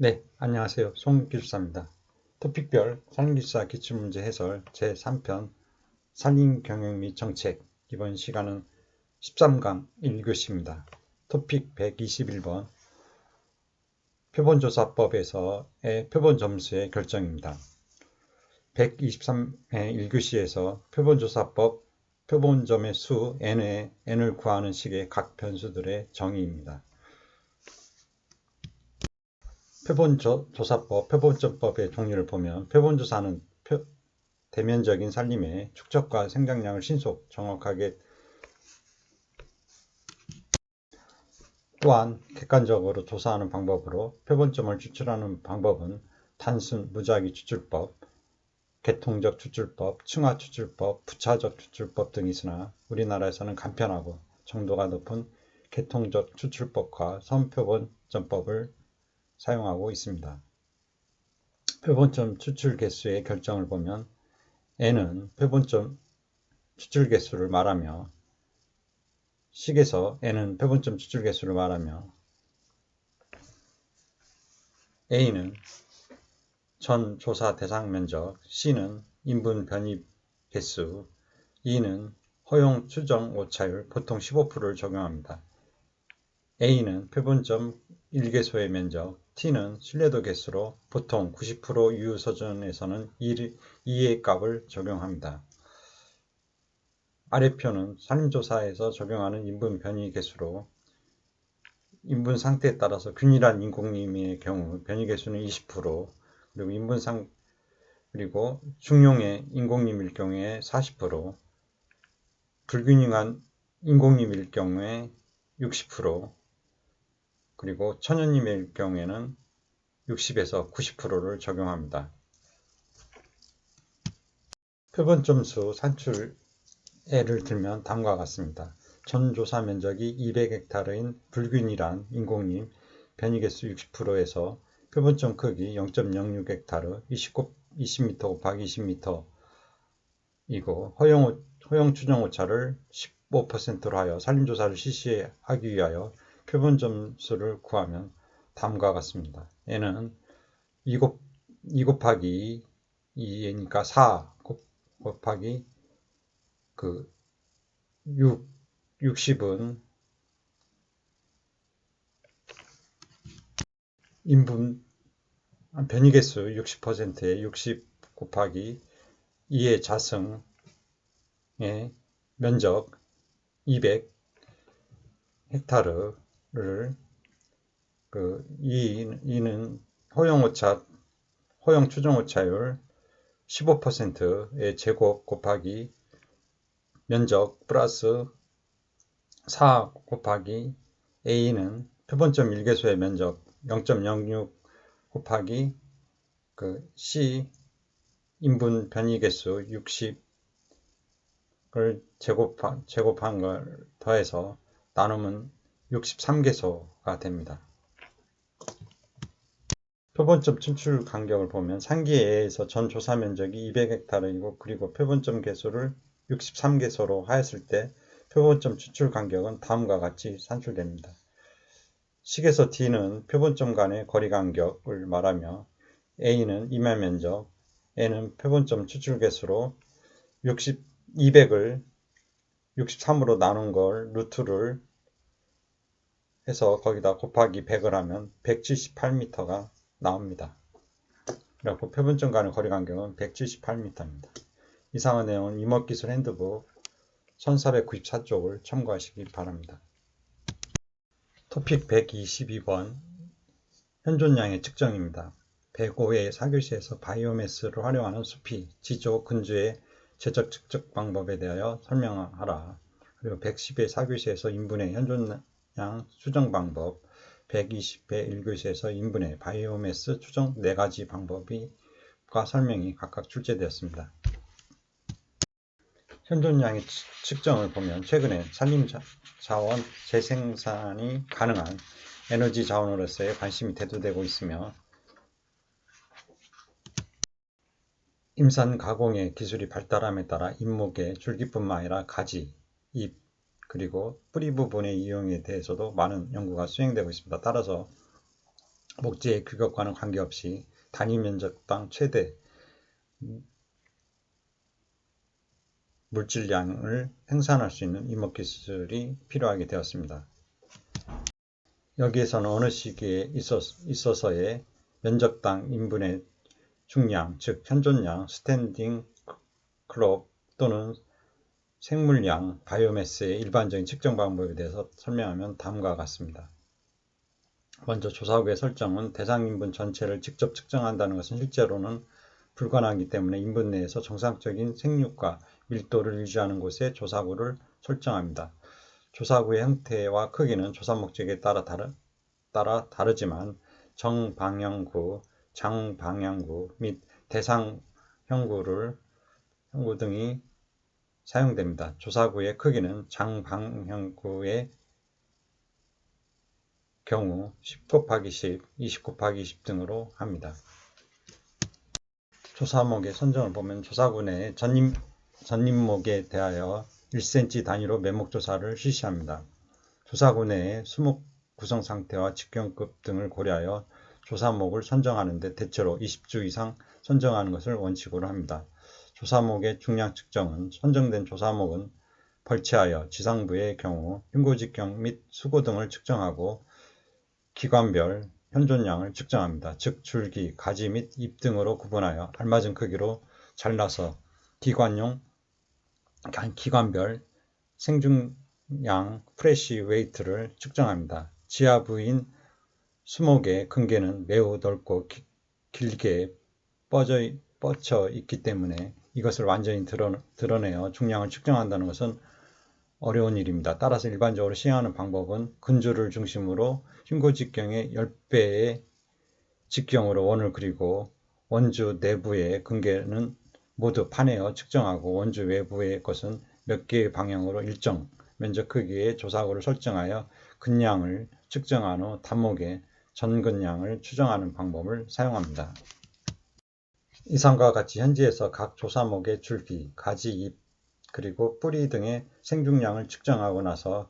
네, 안녕하세요. 송기술사입니다. 토픽별 산림기술사 기출문제 해설 제3편 산림경영 및 정책. 이번 시간은 13강 1교시입니다. 토픽 121번 표본조사법에서의 표본점수의 결정입니다. 123의 1교시에서 표본조사법 표본점의 수 n을 구하는 식의 각 변수들의 정의입니다. 표본조사법, 표본점법의 종류를 보면 표본조사는 대면적인 산림의 축적과 생장량을 신속, 정확하게 또한 객관적으로 조사하는 방법으로 표본점을 추출하는 방법은 단순 무작위 추출법, 계통적 추출법, 층화 추출법, 부차적 추출법 등이 있으나 우리나라에서는 간편하고 정도가 높은 계통적 추출법과 선표본점법을 사용하고 있습니다. 표본점 추출 개수의 결정을 보면 n은 표본점 추출 개수를 말하며 식에서 n은 표본점 추출 개수를 말하며 a는 전 조사 대상 면적, c는 인분 변이 개수, e는 허용 추정 오차율 보통 15%를 적용합니다. a는 표본점 1개소의 면적, t는 신뢰도 개수로 보통 90% 유효서준에서는 2의 값을 적용합니다. 아래표는 산림조사에서 적용하는 인분 변이 개수로 인분 상태에 따라서 균일한 인공림의 경우 변이 개수는 20%, 그리고 중용의 인공림일 경우에 40%, 불균형한 인공림일 경우에 60%, 그리고 천연림일 경우에는 60에서 90%를 적용합니다. 표본점수 산출 예를 들면 다음과 같습니다. 전 조사 면적이 200헥타르인 불균일한 인공림 변이개수 60%에서 표본점 크기 0.06헥타르 20m 곱하기 20m 이고 허용 추정 오차를 15%로 하여 산림조사를 실시하기 위하여 표본점수를 구하면 다음과 같습니다. 얘는 2 곱하기 2니까 4 곱하기 60은 인분 변이개수 60%에 60 곱하기 2의 자승의 면적 200 헥타르를 이는 허용 추정 오차율 15%의 제곱 곱하기 면적 플러스 4 곱하기 a는 표본점 1개소의 면적 0.06 곱하기 c 인분 변이 개수 60을 제곱한 걸 더해서 나누면 63개소가 됩니다. 표본점 추출 간격을 보면 상기에서 전 조사 면적이 200헥타르이고 그리고 표본점 개수를 63개소로 하였을 때 표본점 추출 간격은 다음과 같이 산출됩니다. 식에서 D는 표본점 간의 거리 간격을 말하며 A는 임야 면적, N은 표본점 추출 개수로 200을 63으로 나눈 걸 루트를 해서 거기다 곱하기 100을 하면 178m가 나옵니다. 그래서 표본점 간의 거리 간격은 178m입니다. 이상한 내용은 임업기술 핸드북 1494쪽을 참고하시기 바랍니다. 토픽 122번 현존량의 측정입니다. 105회 4교시에서 바이오매스를 활용하는 숲이 지조 근주의 재적 측정 방법에 대하여 설명하라. 그리고 110회 4교시에서 인분의 현존량 수정 방법, 120회 1교시에서 인분의 바이오매스 추정 4가지 방법과 설명이 각각 출제되었습니다. 현존량의 측정을 보면 최근에 산림자원 재생산이 가능한 에너지 자원으로서의 관심이 대두되고 있으며 임산 가공의 기술이 발달함에 따라 잎목의 줄기뿐만 아니라 가지, 잎, 그리고 뿌리 부분의 이용에 대해서도 많은 연구가 수행되고 있습니다. 따라서 목재의 규격과는 관계없이 단위 면적당 최대 물질량을 생산할 수 있는 이목기술이 필요하게 되었습니다. 여기에서는 어느 시기에 있어서의 면적당 인분의 중량, 즉 현존량, 스탠딩 크롭 또는 생물량, 바이오매스의 일반적인 측정 방법에 대해서 설명하면 다음과 같습니다. 먼저 조사구의 설정은 대상 인분 전체를 직접 측정한다는 것은 실제로는 불가능하기 때문에 인분 내에서 정상적인 생육과 밀도를 유지하는 곳에 조사구를 설정합니다. 조사구의 형태와 크기는 조사 목적에 따라 다르지만 정방향구, 장방향구 및 대상 형구 등이 사용됩니다. 조사구의 크기는 장방향구의 경우 10 곱하기 10, 20 곱하기 20 등으로 합니다. 조사목의 선정을 보면 조사구 내 전입목에 대하여 1cm 단위로 매목조사를 실시합니다. 조사구 내의 수목 구성 상태와 직경급 등을 고려하여 조사목을 선정하는데 대체로 20주 이상 선정하는 것을 원칙으로 합니다. 조사목의 중량 측정은 선정된 조사목은 벌채하여 지상부의 경우 흉고직경 및 수고 등을 측정하고 기관별 현존량을 측정합니다. 즉 줄기, 가지 및 잎 등으로 구분하여 알맞은 크기로 잘라서 기관별 생중량 프레시 웨이트를 측정합니다. 지하부인 수목의 근개는 매우 넓고 길게 뻗쳐 있기 때문에 이것을 완전히 드러내어 중량을 측정한다는 것은 어려운 일입니다. 따라서 일반적으로 시행하는 방법은 근주를 중심으로 흉고직경의 10배의 직경으로 원을 그리고 원주 내부의 근개는 모두 파내어 측정하고 원주 외부의 것은 몇 개의 방향으로 일정 면적 크기의 조사구를 설정하여 근량을 측정한 후 단목의 전근량을 추정하는 방법을 사용합니다. 이상과 같이 현지에서 각 조사목의 줄기, 가지, 잎, 그리고 뿌리 등의 생중량을 측정하고 나서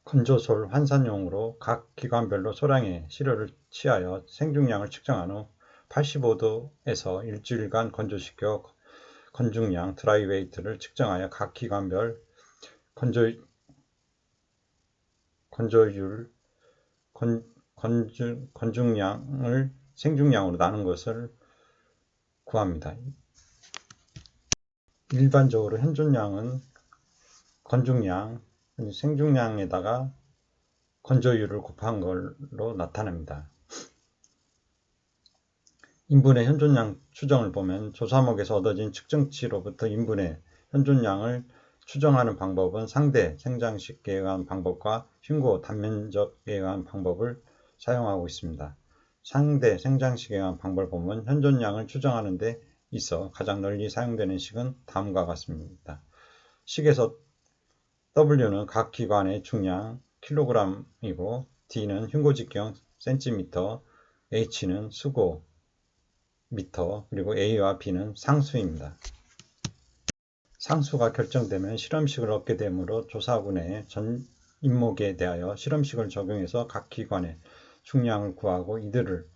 건조솔 환산용으로 각 기관별로 소량의 시료를 취하여 생중량을 측정한 후 85도에서 일주일간 건조시켜 건중량 드라이 웨이트를 측정하여 각 기관별 건중량을 생중량으로 나눈 것을 구합니다. 일반적으로 현존량은 건중량, 생중량에다가 건조율을 곱한 걸로 나타납니다. 인분의 현존량 추정을 보면 조사목에서 얻어진 측정치로부터 인분의 현존량을 추정하는 방법은 상대 생장식에 의한 방법과 흉고 단면적에 의한 방법을 사용하고 있습니다. 상대 생장식에 의한 방법을 보면 현존량을 추정하는 데 있어 가장 널리 사용되는 식은 다음과 같습니다. 식에서 W는 각 기관의 중량 kg이고 D는 흉고직경 cm, H는 수고 미터, 그리고 A와 B는 상수입니다. 상수가 결정되면 실험식을 얻게 되므로 조사구 내 전 인목에 대하여 실험식을 적용해서 각 기관의 중량을 구하고 이들을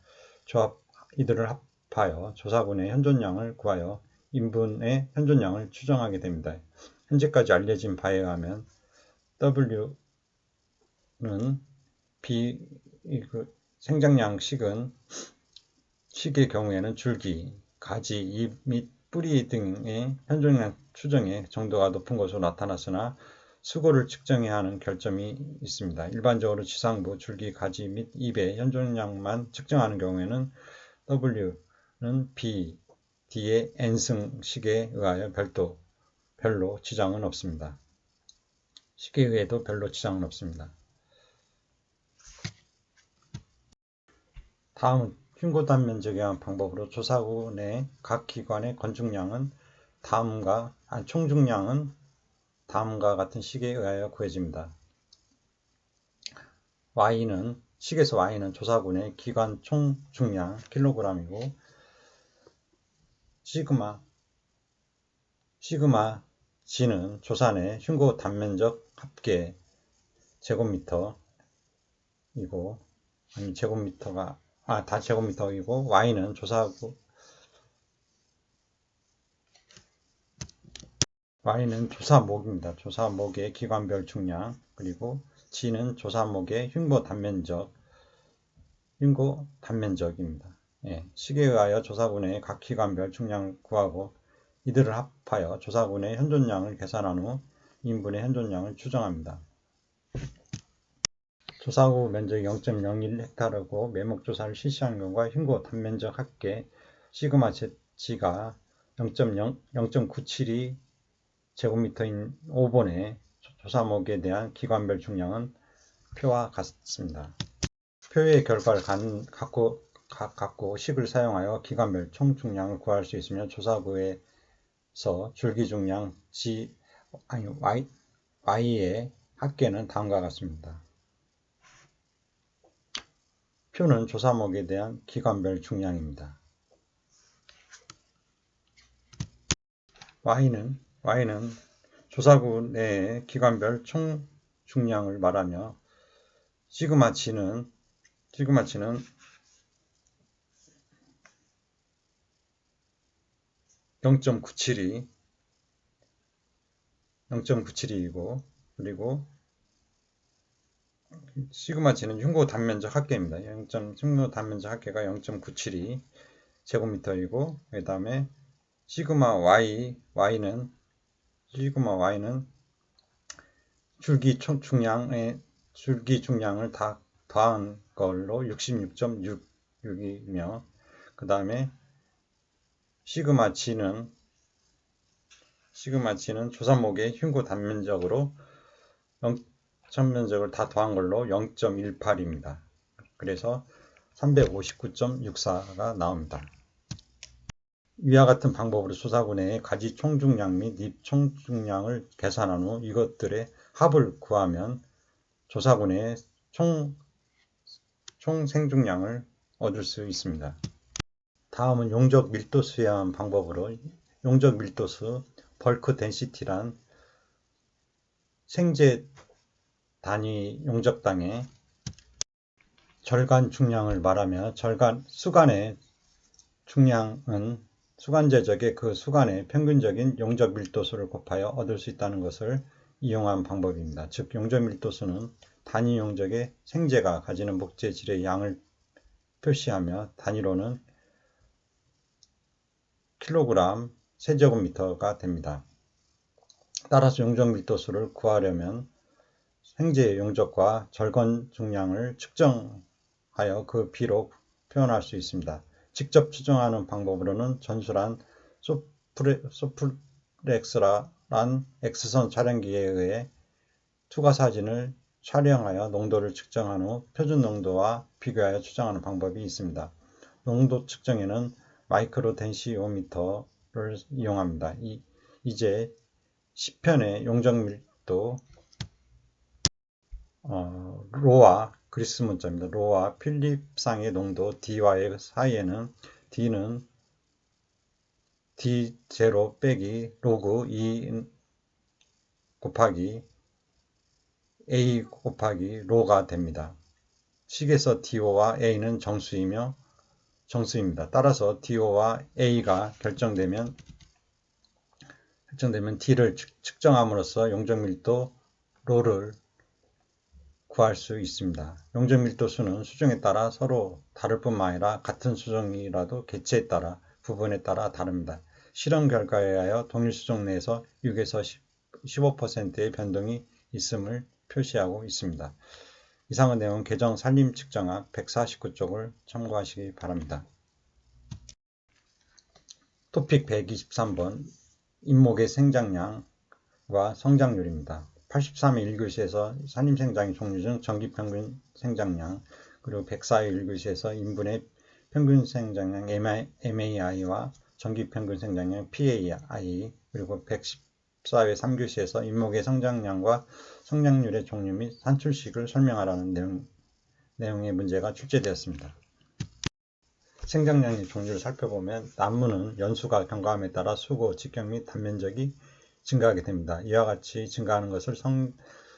합하여 조사구 내 현존량을 구하여 인분의 현존량을 추정하게 됩니다. 현재까지 알려진 바에 의하면 W는 생장량식의 경우에는 줄기, 가지, 잎 및 뿌리 등의 현존량 추정의 정도가 높은 것으로 나타났으나 수고를 측정해야 하는 결점이 있습니다. 일반적으로 지상부, 줄기, 가지 및 잎의 현존량만 측정하는 경우에는 W는 B, D의 N승식에 의하여 별로 지장은 없습니다. 식에 의해도 별로 지장은 없습니다. 다음은 흉고단 면적에 의한 방법으로 조사구 내 각 기관의 총중량은 다음과 같은 식에 의하여 구해집니다. 식에서 Y는 조사구 내 기관 총중량 kg이고 시그마 G는 조사 내 흉고 단면적 합계 제곱미터 아니 제곱미터가 다 제곱미터이고 y는 조사목입니다. 조사목의 기관별 중량, 그리고 g는 조사목의 흉고 단면적입니다. 예, 식에 의하여 조사군의 각 기관별 중량 구하고 이들을 합하여 조사군의 현존량을 계산한 후 인분의 현존량을 추정합니다. 조사구 면적이 0.01헥타르고 매목조사를 실시한 경우가 흉고 단면적 합계 시그마 G가 0.97이 제곱미터인 5번의 조사목에 대한 기관별 중량은 표와 같습니다. 표의 결과를 갖고 식을 사용하여 기관별 총 중량을 구할 수 있으며 조사구에서 줄기 중량 Y의 합계는 다음과 같습니다. 표는 조사목에 대한 기관별 중량입니다. Y는 조사구 내의 기관별 총 중량을 말하며 시그마 G는 0.97이고 그리고 시그마 G는 흉고 단면적 합계입니다. 흉고 단면적 합계가 0.97이 제곱미터이고 그 다음에 시그마 Y는 줄기 중량을 다 더한 걸로 66.66이며 그 다음에 시그마 G는 조사목의 흉고 단면적으로 전면적을 다 더한 걸로 0.18입니다. 그래서 359.64가 나옵니다. 위와 같은 방법으로 조사군의 가지 총중량 및 잎 총중량을 계산한 후 이것들의 합을 구하면 조사군의 총 생중량을 얻을 수 있습니다. 다음은 용적 밀도수에 의한 방법으로 용적 밀도수 벌크 덴시티란 생제 단위 용적당의 절간 중량을 말하며 수간의 중량은 수간제적의 그 수간의 평균적인 용적 밀도수를 곱하여 얻을 수 있다는 것을 이용한 방법입니다. 즉 용적 밀도수는 단위 용적의 생제가 가지는 목재질의 양을 표시하며 단위로는 킬로그램 세제곱미터가 됩니다. 따라서 용적 밀도수를 구하려면 생제의 용적과 절간 중량을 측정하여 그 비로 표현할 수 있습니다. 직접 추정하는 방법으로는 전술한 소프렉스란 X선 촬영기에 의해 투과 사진을 촬영하여 농도를 측정한 후 표준 농도와 비교하여 추정하는 방법이 있습니다. 농도 측정에는 마이크로 덴시오미터를 이용합니다. 이제 10편의 용적 밀도 로와 그리스 문자입니다. 로와 필립상의 농도 D와의 사이에는 D는 D0 빼기 로그 2 곱하기 A 곱하기 로가 됩니다. 식에서 DO와 A는 정수입니다. 따라서 DO와 A가 결정되면 D를 측정함으로써 용적밀도 로를 구할 수 있습니다. 용적밀도수는 수중에 따라 서로 다를 뿐만 아니라 같은 수중이라도 개체에 따라 부분에 따라 다릅니다. 실험 결과에 의하여 동일 수중 내에서 6에서 15%의 변동이 있음을 표시하고 있습니다. 이상의 내용은 개정 산림 측정학 149쪽을 참고하시기 바랍니다. 토픽 123번 잎목의 생장량과 성장률입니다. 83회 1교시에서 산림생장의 종류 중 전기평균 생장량, 그리고 104회 1교시에서 인분의 평균 생장량 MAI와 전기평균 생장량 PAI, 그리고 114회 3교시에서 잎목의 성장량과 성장률의 종류 및 산출식을 설명하라는 내용의 문제가 출제되었습니다. 생장량의 종류를 살펴보면 나무는 연수가 경과함에 따라 수고, 직경 및 단면적이 증가하게 됩니다. 이와 같이 증가하는 것을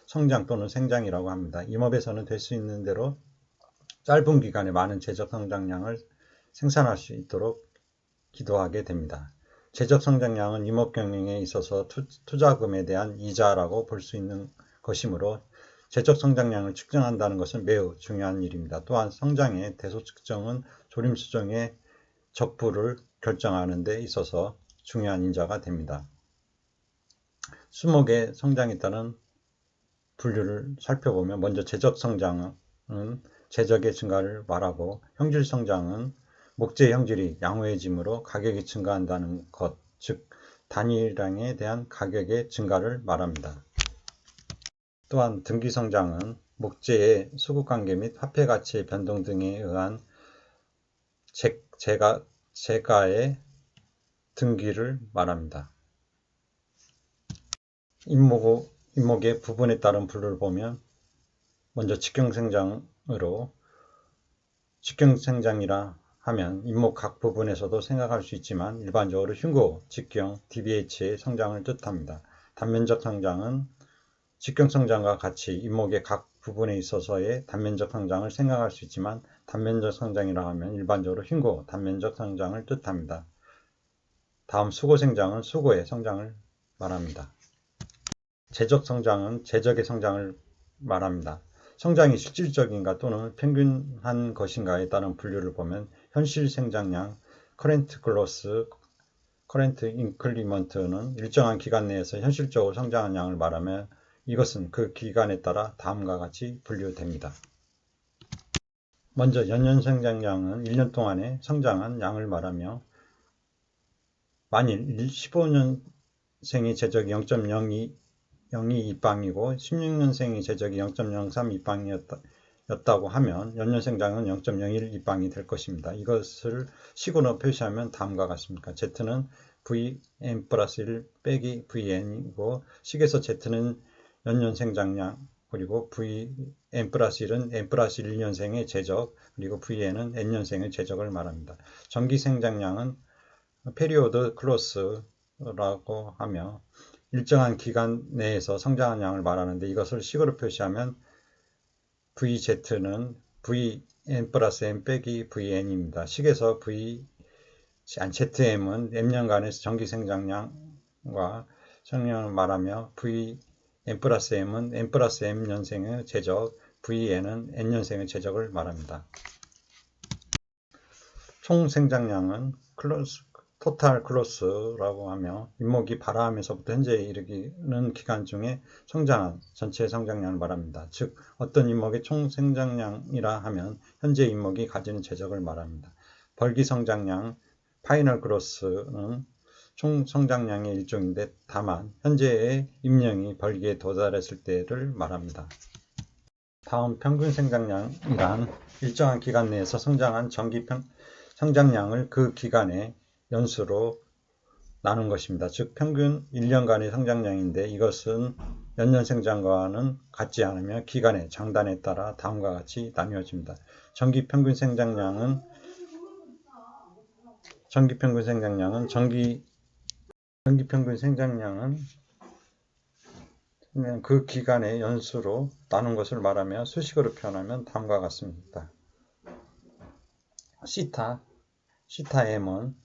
성장 또는 생장이라고 합니다. 임업에서는 될 수 있는 대로 짧은 기간에 많은 재적 성장량을 생산할 수 있도록 기도하게 됩니다. 재적 성장량은 임업 경영에 있어서 투자금에 대한 이자라고 볼 수 있는 것이므로 재적 성장량을 측정한다는 것은 매우 중요한 일입니다. 또한 성장의 대소 측정은 조림 수정의 적부를 결정하는 데 있어서 중요한 인자가 됩니다. 수목의 성장에 따른 분류를 살펴보면 먼저 재적 성장은 재적의 증가를 말하고 형질 성장은 목재의 형질이 양호해짐으로 가격이 증가한다는 것, 즉 단위량에 대한 가격의 증가를 말합니다. 또한 등기 성장은 목재의 수급관계 및 화폐 가치의 변동 등에 의한 재가의 등기를 말합니다. 임목의 부분에 따른 분류를 보면 먼저 직경생장으로 직경생장이라 하면 임목 각 부분에서도 생각할 수 있지만 일반적으로 흉고, 직경, DBH의 성장을 뜻합니다. 단면적 성장은 직경 성장과 같이 임목의 각 부분에 있어서의 단면적 성장을 생각할 수 있지만 단면적 성장이라 하면 일반적으로 흉고, 단면적 성장을 뜻합니다. 다음 수고 생장은 수고의 성장을 말합니다. 재적 성장은 재적의 성장을 말합니다. 성장이 실질적인가 또는 평균한 것인가에 따른 분류를 보면 현실 생장량, 커런트 글로스, 커런트 인클리먼트는 일정한 기간 내에서 현실적으로 성장한 양을 말하며 이것은 그 기간에 따라 다음과 같이 분류됩니다. 먼저 연년 생장량은 1년 동안에 성장한 양을 말하며 만일 15년생이 재적이 0.02방이고 16년생이 재적이 0.03방이었다고 하면 연년생장은 0.01방이 될 것입니다. 이것을 식으로 표시하면 다음과 같습니다. Z는 Vn 플러스 1 빼기 Vn이고 식에서 Z는 연년생장량 그리고 Vn 플러스 1은 n 플러스 1년생의 재적 그리고 Vn은 n년생의 재적을 말합니다. 정기생장량은 페리오드 클로스라고 하며 일정한 기간 내에서 성장한 양을 말하는데 이것을 식으로 표시하면 VZ는 Vn 플러스 n 빼기 Vn입니다. 식에서 ZM은 m년간의 정기 생장량과 성량을 말하며 Vn 플러스 m은 n 플러스 m년생의 재적, Vn은 n년생의 재적을 말합니다. 총 생장량은 토탈 클로스라고 하며 임목이 발화하면서부터 현재에 이르기는 기간 중에 성장한 전체 성장량을 말합니다. 즉 어떤 임목의 총 생장량이라 하면 현재 임목이 가지는 재적을 말합니다. 벌기 성장량 파이널 그로스는 총 성장량의 일종인데 다만 현재의 임량이 벌기에 도달했을 때를 말합니다. 다음 평균 생장량이란 일정한 기간 내에서 성장한 정기 성장량을 그 기간의 연수로 나눈 것입니다. 즉 평균 1년간의 성장량인데 이것은 연년 생장과는 같지 않으며 기간의 장단에 따라 다음과 같이 나뉘어집니다. 정기 평균 생장량은 그 기간의 연수로 나눈 것을 말하며 수식어로 표현하면 다음과 같습니다. 시타m은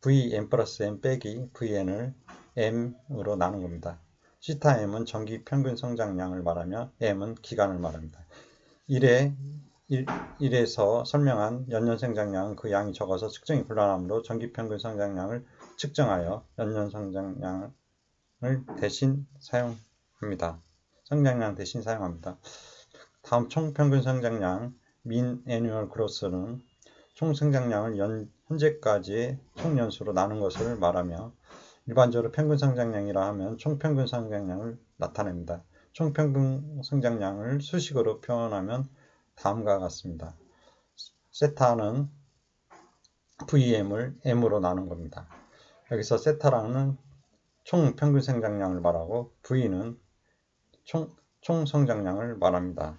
Vn 플러스 m 빼기 Vn을 m으로 나눈 겁니다. 시타m은 정기 평균 성장량을 말하며 m은 기간을 말합니다. 1에서 설명한 연년 생장량은 그 양이 적어서 측정이 곤란하므로 정기 평균 성장량을 측정하여 연년 성장량을 대신 사용합니다. 다음 총 평균 성장량 mean annual growth는 총 성장량을 현재까지의 총 연수로 나눈 것을 말하며 일반적으로 평균 성장량이라 하면 총평균 성장량을 나타냅니다. 총평균 성장량을 수식어로 표현하면 다음과 같습니다. 세타는 VM을 M으로 나눈 겁니다. 여기서 세타라는 총평균 성장량을 말하고 V는 총 성장량을 말합니다.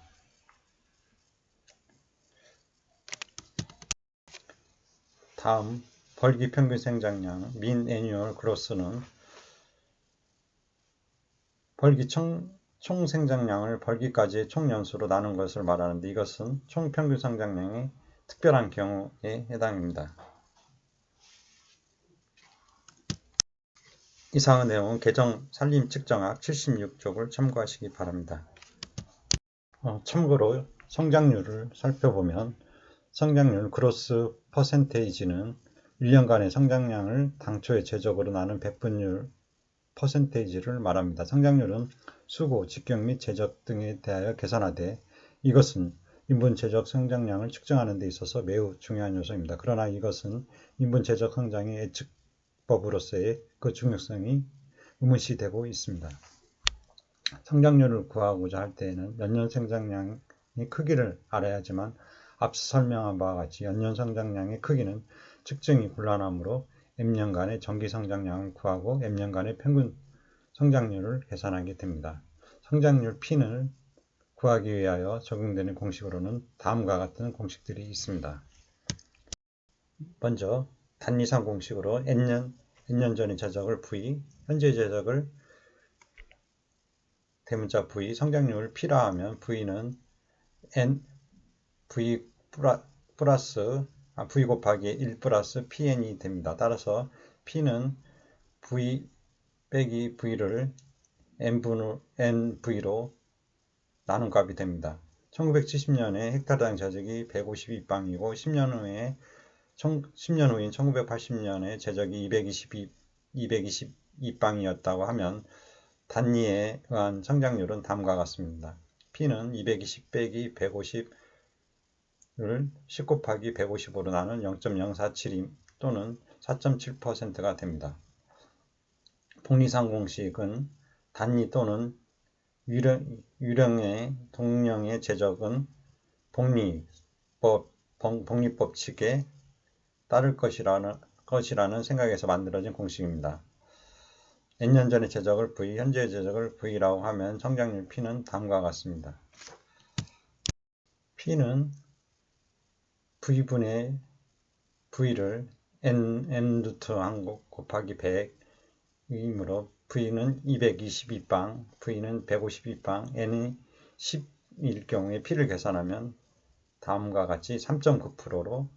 다음 벌기 평균 생장량 mean annual growth는 벌기 총 생장량을 벌기까지의 총 연수로 나눈 것을 말하는데 이것은 총 평균 성장량의 특별한 경우에 해당입니다. 이상의 내용은 개정 산림 측정학 76쪽을 참고하시기 바랍니다. 참고로 성장률을 살펴보면 성장률 그로스 퍼센테이지는 1년간의 성장량을 당초의 제적으로 나눈 배분율 퍼센테이지를 말합니다. 성장률은 수고, 직경 및 제적 등에 대하여 계산하되 이것은 인분 제적 성장량을 측정하는 데 있어서 매우 중요한 요소입니다. 그러나 이것은 인분 제적 성장의 예측법으로서의 그 중요성이 의문시되고 있습니다. 성장률을 구하고자 할 때에는 연년 성장량의 크기를 알아야지만 앞서 설명한 바와 같이 연년 성장량의 크기는 측정이 곤란하므로 M년간의 정기 성장량을 구하고 M년간의 평균 성장률을 계산하게 됩니다. 성장률 P를 구하기 위하여 적용되는 공식으로는 다음과 같은 공식들이 있습니다. 먼저 단위상 공식으로 N년 전의 제적을 V, 현재 제적을 대문자 V, 성장률 P라 하면 V는 V 곱하기 1 플러스 PN이 됩니다. 따라서 P는 V 빼기 V를 NV로 나눈 값이 됩니다. 1970년에 헥타르당 제적이 152빵이고 10년 후인 1980년에 제적이 222빵이었다고 하면 단위에 의한 성장률은 다음과 같습니다. P는 220 빼기 150을 10 곱하기 150으로 나눈 0.047 또는 4.7%가 됩니다. 복리상 공식은 단위 또는 유령의 동령의 제적은 복리법칙에 따를 것이라는 생각에서 만들어진 공식입니다. N년 전의 제적을 V, 현재의 제적을 V라고 하면 성장률 P는 다음과 같습니다. P는 V분의 V를 N 루트 1 곱하기 100이므로 V는 222빵, V는 152빵, N이 10일 경우에 P를 계산하면 다음과 같이 3.9%로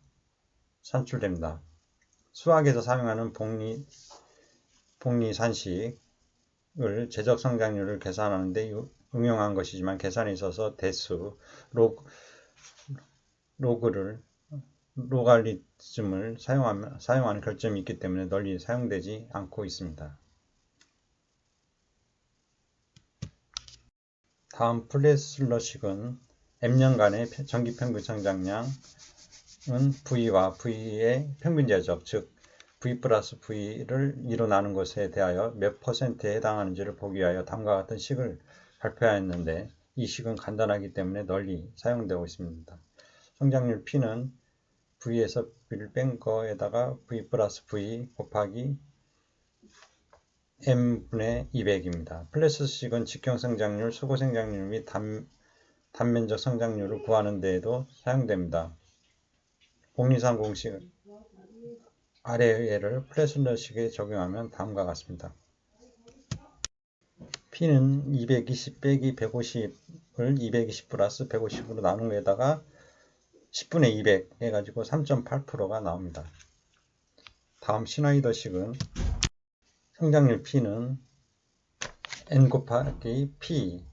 산출됩니다. 수학에서 사용하는 복리산식을 제적 성장률을 계산하는 데 응용한 것이지만 계산에 있어서 대수, 로가리즘을 사용하는 결점이 있기 때문에 널리 사용되지 않고 있습니다. 다음 플레슬러식은 M년간의 정기평균 성장량은 V와 V의 평균 제적, 즉 V 플러스 V를 2로 나눈 것에 대하여 몇 퍼센트에 해당하는지를 보기 위하여 다음과 같은 식을 발표하였는데 이 식은 간단하기 때문에 널리 사용되고 있습니다. 성장률 P는 V에서 V를 뺀 거에다가 V 플러스 V 곱하기 M분의 200입니다. 플레스식은 직경 성장률, 수고 성장률 및 단면적 성장률을 구하는 데에도 사용됩니다. 복리상 공식 아래의 예를 플레슬러식에 적용하면 다음과 같습니다. P는 220 빼기 150을 220 플러스 150으로 나눈 거에다가 10분의 200 해가지고 3.8%가 나옵니다. 다음 시나이더식은 성장률 P는 N 곱하기 P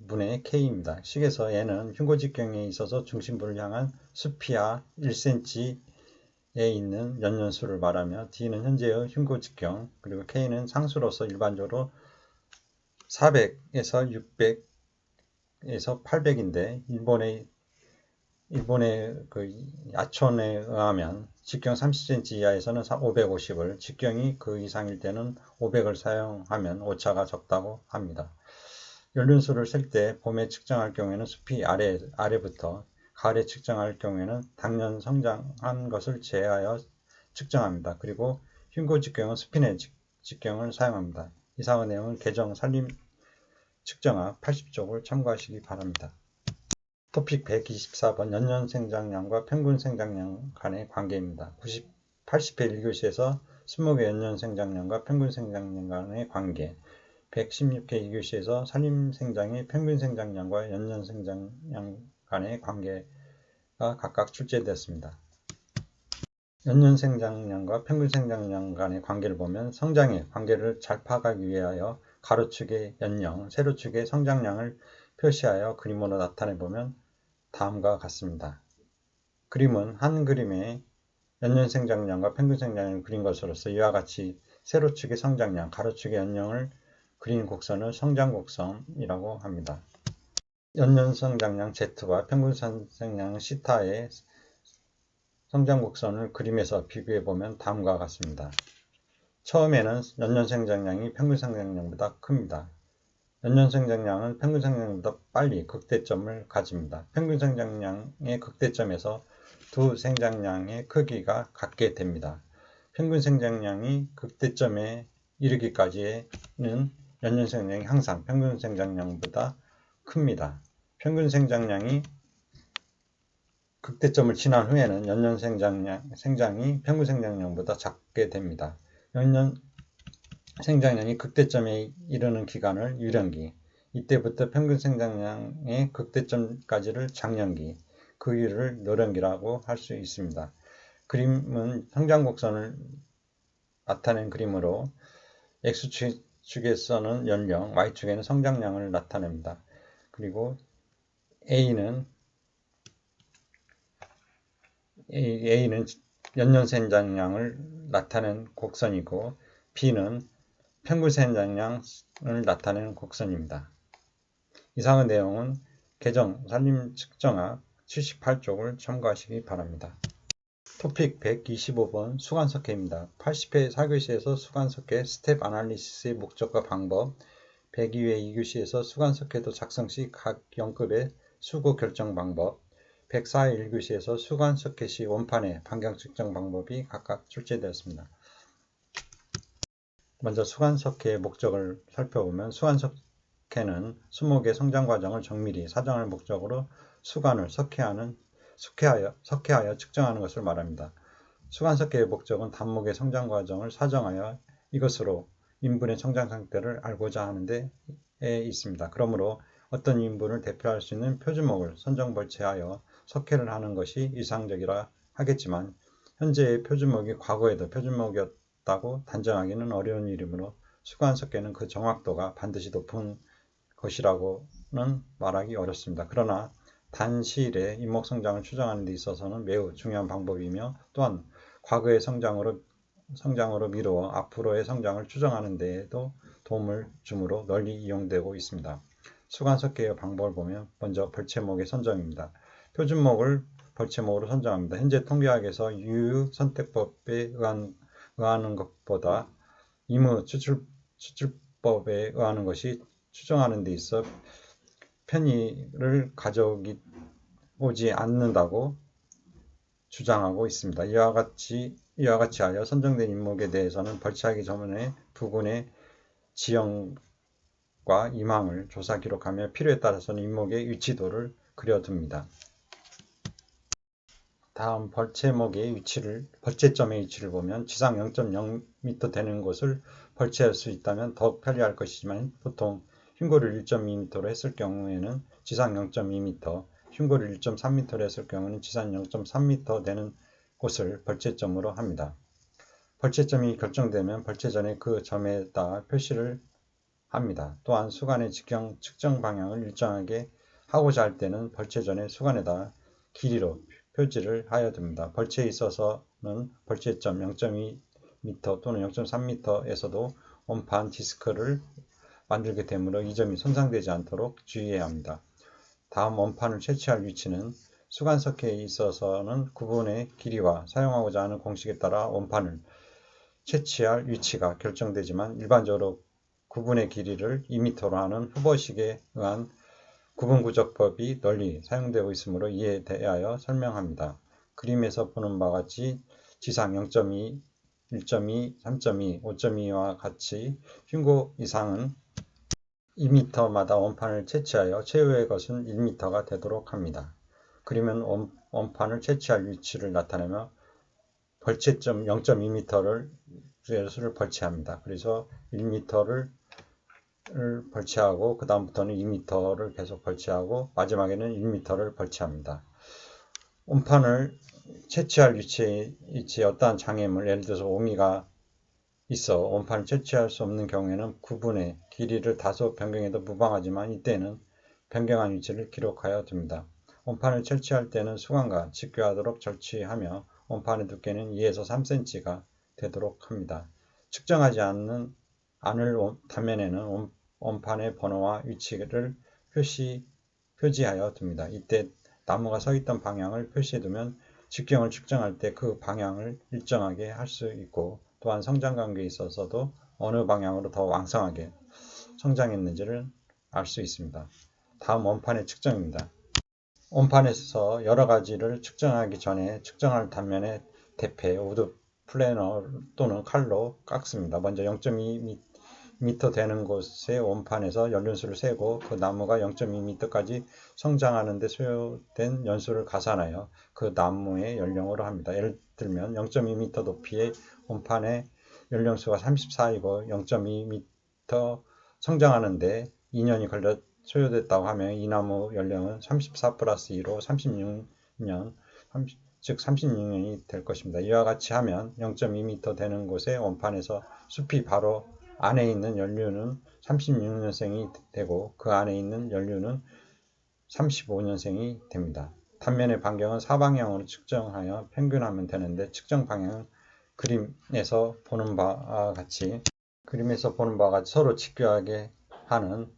분의 K입니다. 식에서 N은 흉고직경에 있어서 중심부를 향한 수피하 1cm에 있는 연년수를 말하며 D는 현재의 흉고직경, 그리고 K는 상수로서 일반적으로 400에서 600에서 800인데 일본의 그 야촌에 의하면 직경 30cm 이하에서는 550을, 직경이 그 이상일 때는 500을 사용하면 오차가 적다고 합니다. 연륜수를 셀 때 봄에 측정할 경우에는 숲이 아래부터, 가을에 측정할 경우에는 당년 성장한 것을 제하여 측정합니다. 그리고 흉고 직경은 스핀의 직경을 사용합니다. 이상의 내용은 개정 산림 측정학 80쪽을 참고하시기 바랍니다. 토픽 124번 연년 생장량과 평균 생장량 간의 관계입니다. 80회 1교시에서 20개 연년 생장량과 평균 생장량 간의 관계, 116회 2교시에서 산림생장의 평균생장량과 연년생장량 간의 관계가 각각 출제되었습니다. 연년생장량과 평균생장량 간의 관계를 보면 성장의 관계를 잘 파악하기 위하여 가로축의 연령, 세로축의 성장량을 표시하여 그림으로 나타내보면 다음과 같습니다. 그림은 한 그림의 연년생장량과 평균생장량을 그린 것으로서 이와 같이 세로축의 성장량, 가로축의 연령을 그린 곡선을 성장곡선이라고 합니다. 연년성장량 Z와 평균성장량 C타의 성장곡선을 그림에서 비교해보면 다음과 같습니다. 처음에는 연년생장량이 평균생장량보다 큽니다. 연년생장량은 평균생장량보다 빨리 극대점을 가집니다. 평균생장량의 극대점에서 두 생장량의 크기가 같게 됩니다. 평균생장량이 극대점에 이르기까지는 연년생장량이 항상 평균생장량보다 큽니다. 평균생장량이 극대점을 지난 후에는 연년생장이 평균생장량보다 작게 됩니다. 연년생장량이 극대점에 이르는 기간을 유령기, 이때부터 평균생장량의 극대점까지를 장년기, 그 이유를 노령기라고 할 수 있습니다. 그림은 성장곡선을 나타낸 그림으로 X축에서는 연령, Y축에는 성장량을 나타냅니다. 그리고 A는 연년생장량을 나타낸 곡선이고 B는 평균생장량을 나타내는 곡선입니다. 이상의 내용은 개정 산림측정학 78쪽을 참고하시기 바랍니다. 토픽 125번 수관석회입니다. 80회 4교시에서 수관석회 스텝 아날리시스의 목적과 방법, 102회 2교시에서 수관석회도 작성 시 각 영급의 수고 결정 방법, 104회 1교시에서 수관석회 시 원판의 반경 측정 방법이 각각 출제되었습니다. 먼저 수관석회의 목적을 살펴보면 수관석회는 수목의 성장 과정을 정밀히 사정할 목적으로 수관을 석회하여 측정하는 것을 말합니다. 수관석회의 목적은 단목의 성장 과정을 사정하여 이것으로 인분의 성장 상태를 알고자 하는 데 있습니다. 그러므로 어떤 인분을 대표할 수 있는 표준목을 선정 벌채하여 석회를 하는 것이 이상적이라 하겠지만 현재의 표준목이 과거에도 표준목이었다고 단정하기는 어려운 일이므로 수관석회는 그 정확도가 반드시 높은 것이라고는 말하기 어렵습니다. 그러나 단시일에 인목 성장을 추정하는 데 있어서는 매우 중요한 방법이며 또한 과거의 성장으로 미루어 앞으로의 성장을 추정하는 데에도 도움을 주므로 널리 이용되고 있습니다. 수관석회의 방법을 보면 먼저 벌채목의 선정입니다. 표준목을 벌채목으로 선정합니다. 현재 통계학에서 유유선택법에 의하는 것보다 임의 추출법에 의하는 것이 추정하는 데 있어 편의를 가져오지 않는다고 주장하고 있습니다. 이와 같이 하여 선정된 인목에 대해서는 벌채하기 전에 부근의 지형과 임항을 조사 기록하며 필요에 따라서는 인목의 위치도를 그려둡니다. 다음 벌채점의 위치를 보면 지상 0.0m 되는 곳을 벌채할 수 있다면 더욱 편리할 것이지만 보통 흉고를 1.2m로 했을 경우에는 지상 0.2m, 흉고를 1.3m로 했을 경우는 지상 0.3m 되는 곳을 벌채점으로 합니다. 벌채점이 결정되면 벌채전에 그 점에다 표시를 합니다. 또한 수관의 직경 측정 방향을 일정하게 하고자 할 때는 벌채전에 수관에다 길이로 표지를 하여 둡니다. 벌채에 있어서는 벌채점 0.2m 또는 0.3m에서도 원판 디스크를 만들게 되므로 이 점이 손상되지 않도록 주의해야 합니다. 다음 원판을 채취할 위치는 수관석회에 있어서는 구분의 길이와 사용하고자 하는 공식에 따라 원판을 채취할 위치가 결정되지만 일반적으로 구분의 길이를 2m로 하는 후보식에 의한 구분구적법이 널리 사용되고 있으므로 이에 대하여 설명합니다. 그림에서 보는 바와 같이 지상 0.2, 1.2, 3.2, 5.2와 같이 흉고 이상은 2m마다 원판을 채취하여 최후의 것은 1m가 되도록 합니다. 그림은 원판을 채취할 위치를 나타내며 벌채점 0.2m를 벌채합니다. 그래서 1m를 벌치하고 그 다음부터는 2m를 계속 벌치하고 마지막에는 1m를 벌치합니다. 온판을 채취할 위치에 어떠한 장애물, 예를 들어서 옹이가 있어 온판을 채취할 수 없는 경우에는 구분의 길이를 다소 변경해도 무방하지만 이때는 변경한 위치를 기록하여 둡니다. 온판을 채취할 때는 수건과 직교하도록 절취하며 온판의 두께는 2에서 3cm가 되도록 합니다. 측정하지 않을 단면에는 온판의 번호와 위치를 표지하여 둡니다. 이때 나무가 서 있던 방향을 표시해 두면 직경을 측정할 때 그 방향을 일정하게 할 수 있고 또한 성장 관계에 있어서도 어느 방향으로 더 왕성하게 성장했는지를 알 수 있습니다. 다음 원판의 측정입니다. 원판에서 여러 가지를 측정하기 전에 측정할 단면의 대패, 우드 플래너 또는 칼로 깎습니다. 먼저 0.2m 되는 곳의 원판에서 연륜수를 세고 그 나무가 0.2m까지 성장하는 데 소요된 연수를 가산하여 그 나무의 연령으로 합니다. 예를 들면 0.2m 높이의 원판의 연령수가 34이고 0.2m 성장하는데 2년이 걸려 소요됐다고 하면 이 나무 연령은 34 플러스 2로 36년, 즉 36년이 될 것입니다. 이와 같이 하면 0.2m 되는 곳의 원판에서 숲이 바로 안에 있는 연륜은 36년생이 되고 그 안에 있는 연륜은 35년생이 됩니다. 단면의 반경은 사방향으로 측정하여 평균하면 되는데 측정 방향은 그림에서 보는 바와 같이 서로 직교하게 하는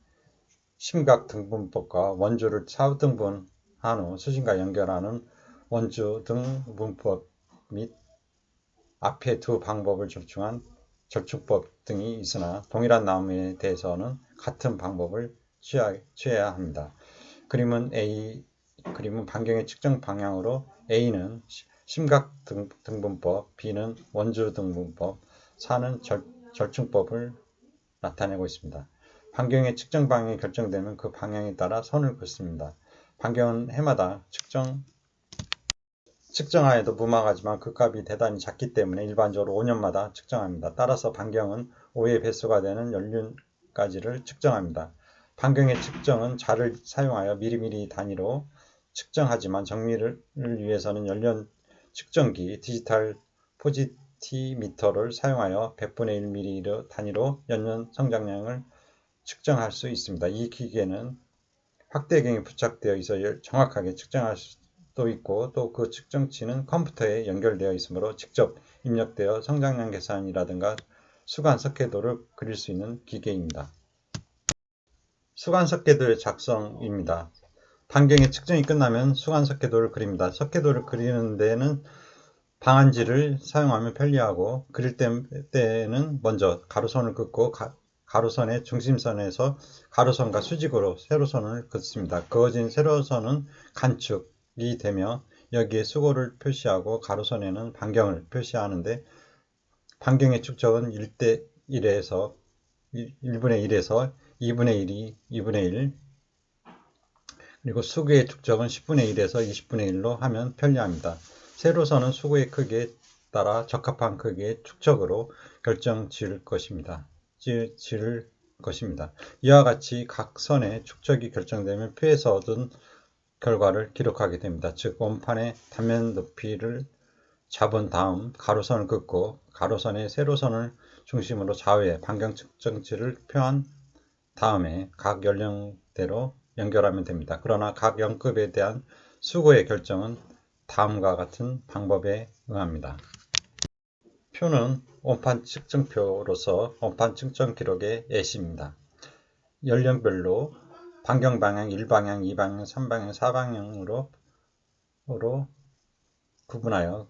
심각 등분법과 원주를 4등분 한 후 수신과 연결하는 원주 등분법 및 앞에 두 방법을 적중한 절충법 등이 있으나 동일한 나무에 대해서는 같은 방법을 취해야 합니다. 그림은 반경의 측정 방향으로 A는 심각 등분법, B는 원주 등분법, 4는 절충법을 나타내고 있습니다. 반경의 측정 방향이 결정되면 그 방향에 따라 선을 긋습니다. 반경은 해마다 측정하여도 무방하지만 그 값이 대단히 작기 때문에 일반적으로 5년마다 측정합니다. 따라서 반경은 5의 배수가 되는 연륜까지를 측정합니다. 반경의 측정은 자를 사용하여 미리미리 단위로 측정하지만 정밀을 위해서는 연륜 측정기 디지털 포지티미터를 사용하여 100분의 1mm 단위로 연륜 성장량을 측정할 수 있습니다. 이 기계는 확대경이 부착되어 있어 정확하게 측정할 수도 있고 또 그 측정치는 컴퓨터에 연결되어 있으므로 직접 입력되어 성장량 계산이라든가 수간 석회도를 그릴 수 있는 기계입니다. 수간 석회도의 작성입니다. 반경의 측정이 끝나면 수간 석회도를 그립니다. 석회도를 그리는 데는 방한지를 사용하면 편리하고 그릴 때는 먼저 가로선을 긋고 가로선의 중심선에서 가로선과 수직으로 세로선을 긋습니다. 그어진 세로선은 간축이 되며 여기에 수고를 표시하고 가로선에는 반경을 표시하는데 반경의 축적은 1분의 1에서 2분의 1이 2분의 1 그리고 수구의 축적은 10분의 1에서 20분의 1로 하면 편리합니다. 세로선은 수구의 크기에 따라 적합한 크기의 축적으로 결정 지을 것입니다. 이와 같이 각 선의 축적이 결정되면 표에서 얻은 결과를 기록하게 됩니다. 즉 원판의 단면 높이를 잡은 다음 가로선을 긋고 가로선의 세로선을 중심으로 좌우의 반경 측정치를 표한 다음에 각 연령대로 연결하면 됩니다. 그러나 각 연급에 대한 수고의 결정은 다음과 같은 방법에 의합니다. 표는 원판 측정표로서 원판 측정 기록의 예시입니다. 연령별로 반경 방향 1방향, 2방향, 3방향, 4방향으로 구분하여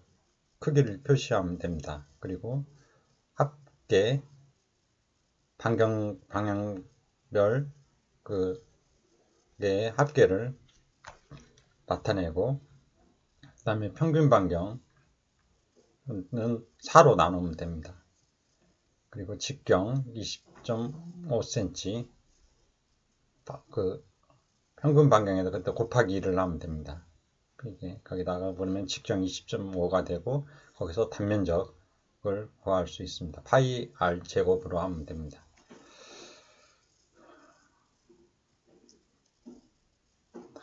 크기를 표시하면 됩니다. 그리고 합계 반경 방향별 의 합계를 나타내고 그 다음에 평균 반경은 4로 나누면 됩니다. 그리고 직경 20.5cm 평균 반경에다 그때 곱하기 2를 하면 됩니다. 거기다가 보면 직경 20.5가 되고 거기서 단면적을 구할 수 있습니다. 파이 r 제곱으로 하면 됩니다.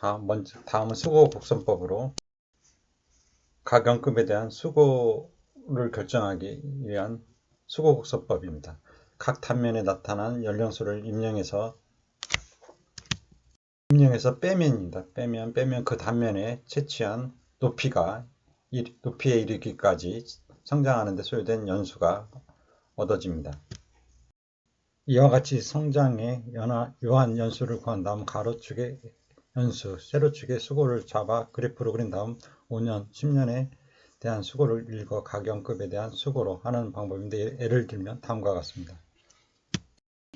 다음은 수고 곡선법으로 각 연급에 대한 수고를 결정하기 위한 수고 곡선법입니다. 각 단면에 나타난 연령수를 입력해서 빼면입니다. 빼면 그 단면에 채취한 높이에 이르기까지 성장하는 데 소요된 연수가 얻어집니다. 이와 같이 성장의 요한 연수를 구한 다음 가로축의 연수, 세로축의 수고를 잡아 그래프로 그린 다음 5년, 10년에 대한 수고를 읽어 각 연급에 대한 수고로 하는 방법인데, 예를 들면 다음과 같습니다.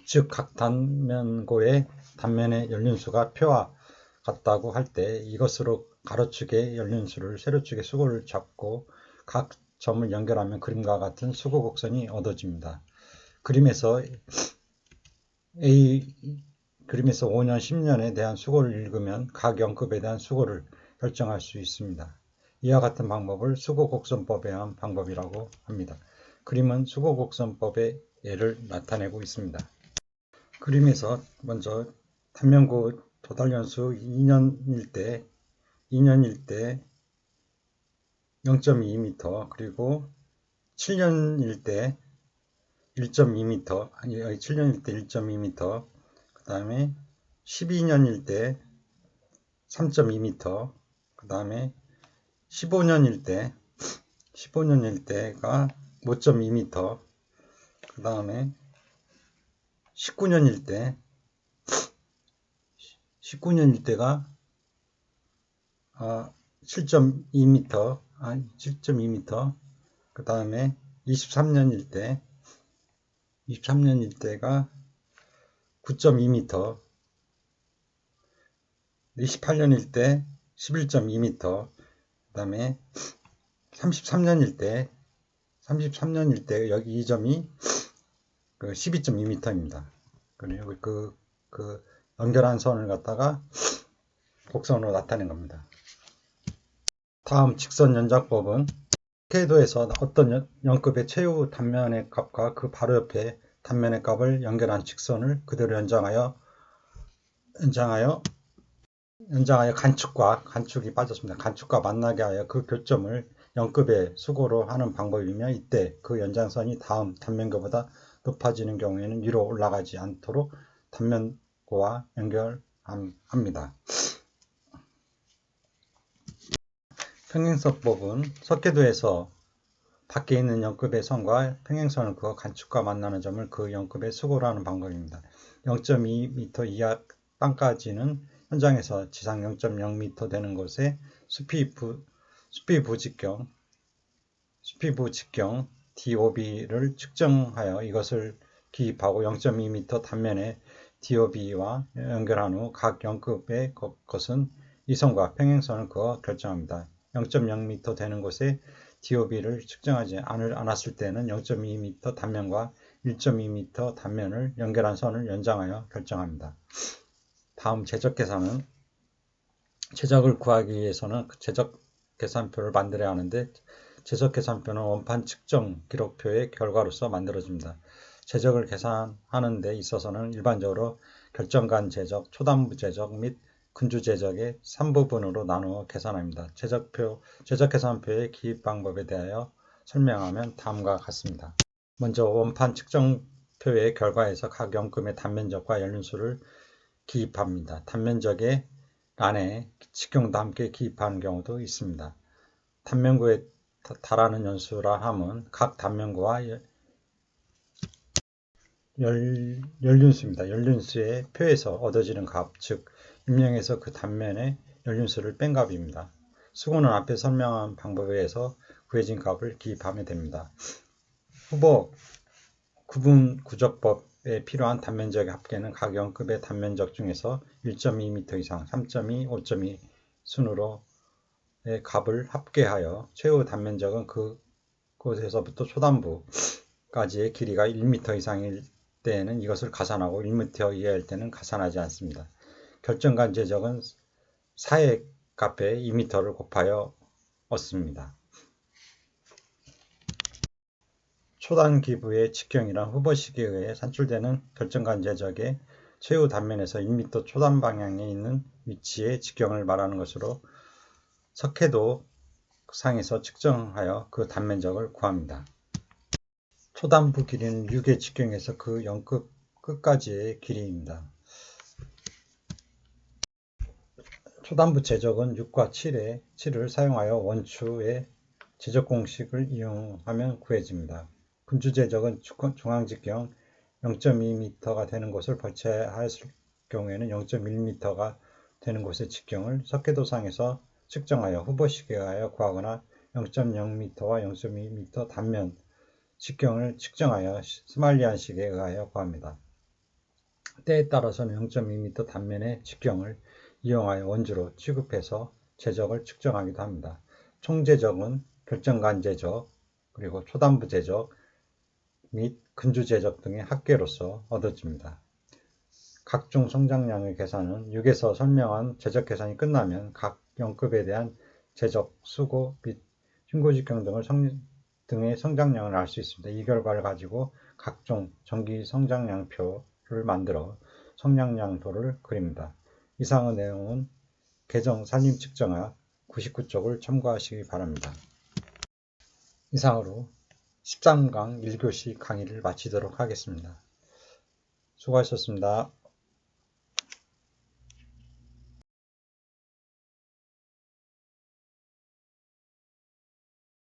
즉 각 단면고의 단면의 연륜수가 표와 같다고 할 때 이것으로 가로축의 연륜수를 세로축의 수고를 잡고 각 점을 연결하면 그림과 같은 수고 곡선이 얻어집니다. 그림에서 5년, 10년에 대한 수고를 읽으면 각 연급에 대한 수고를 결정할 수 있습니다. 이와 같은 방법을 수고곡선법에 의한 방법이라고 합니다. 그림은 수고곡선법의 예를 나타내고 있습니다. 그림에서 먼저 단면고 도달연수 2년일 때 0.2m, 그리고 7년일 때 1.2m, 7년일 때 1.2m, 그 다음에 12년일 때 3.2m, 그 다음에 15년일 때가 5.2m, 그 다음에 19년일 때가 7.2m, 그 다음에 23년일 때가 9.2m, 28년일 때 11.2m, 그 다음에 33년일 때 여기 이 점이 12.2m입니다. 그리고 그 연결한 선을 갖다가 곡선으로 나타낸 겁니다. 다음 직선 연장법은 궤도에서 어떤 연급의 최후 단면의 값과 그 바로 옆에 단면의 값을 연결한 직선을 그대로 연장하여 간축이 빠졌습니다. 간축과 만나게 하여 그 교점을 연급의 수고로 하는 방법이며, 이때 그 연장선이 다음 단면고보다 높아지는 경우에는 위로 올라가지 않도록 단면고와 연결합니다. 평행선법은 석회도에서 밖에 있는 연급의 선과 평행선을 그어 간축과 만나는 점을 그 연급의 수고로 하는 방법입니다. 0.2m 이하 땅까지는 현장에서 지상 0.0m 되는 곳에 수피부 직경 DOB를 측정하여 이것을 기입하고 0.2m 단면에 DOB와 연결한 후 각 연급의 것은 이 선과 평행선을 그어 결정합니다. 0.0m 되는 곳에 DOB를 측정하지 않았을 때는 0.2m 단면과 1.2m 단면을 연결한 선을 연장하여 결정합니다. 다음 제적 계산은, 제적을 구하기 위해서는 제적 계산표를 만들어야 하는데, 제적 계산표는 원판 측정 기록표의 결과로서 만들어집니다. 제적을 계산하는 데 있어서는 일반적으로 결정간 제적, 초단부 제적 및 근주 제적의 3부분으로 나누어 계산합니다. 제적 계산표의 기입 방법에 대하여 설명하면 다음과 같습니다. 먼저 원판 측정표의 결과에서 각 연금의 단면적과 연륜수를 기입합니다. 단면적의 란에 직경도 함께 기입하는 경우도 있습니다. 단면고에 달하는 연수라 함은 각 단면고와 연륜수입니다. 연륜수의 표에서 얻어지는 값, 즉 입력에서 그 단면의 연륜수를 뺀 값입니다. 수고는 앞에 설명한 방법에 의해서 구해진 값을 기입하면 됩니다. 후보 구분 구적법에 필요한 단면적의 합계는 각 연급의 단면적 중에서 1.2m 이상, 3.2, 5.2 순으로의 값을 합계하여 최후 단면적은 그곳에서부터 초단부까지의 길이가 1m 이상일 때에는 이것을 가산하고 1m 이하일 때는 가산하지 않습니다. 결정간 제적은 4의 값에 2m를 곱하여 얻습니다. 초단 기부의 직경이란 후보식에 의해 산출되는 결정간 제적의 최후 단면에서 1m 초단 방향에 있는 위치의 직경을 말하는 것으로 석회도 상에서 측정하여 그 단면적을 구합니다. 초단부 길이는 6의 직경에서 그 영끝 끝까지의 길이입니다. 초단부 제적은 6과 7을 사용하여 원추의 제적 공식을 이용하면 구해집니다. 분주 제적은 중앙직경 0.2m가 되는 곳을 벌채하였을 경우에는 0.1m가 되는 곳의 직경을 석회도상에서 측정하여 후보식에 의하여 구하거나 0.0m와 0.2m 단면 직경을 측정하여 스말리안식에 의하여 구합니다. 때에 따라서는 0.2m 단면의 직경을 이용하여 원주로 취급해서 제적을 측정하기도 합니다. 총제적은 결정간 제적, 그리고 초단부 제적 및 근주 제적 등의 합계로서 얻어집니다. 각종 성장량의 계산은 6에서 설명한 제적 계산이 끝나면 각 영급에 대한 제적, 수고 및 흉고직경 등의 성장량을 알 수 있습니다. 이 결과를 가지고 각종 정기 성장량표를 만들어 성장량도를 그립니다. 이상의 내용은 개정 산림 측정학 99쪽을 참고하시기 바랍니다. 이상으로 13강 1교시 강의를 마치도록 하겠습니다. 수고하셨습니다.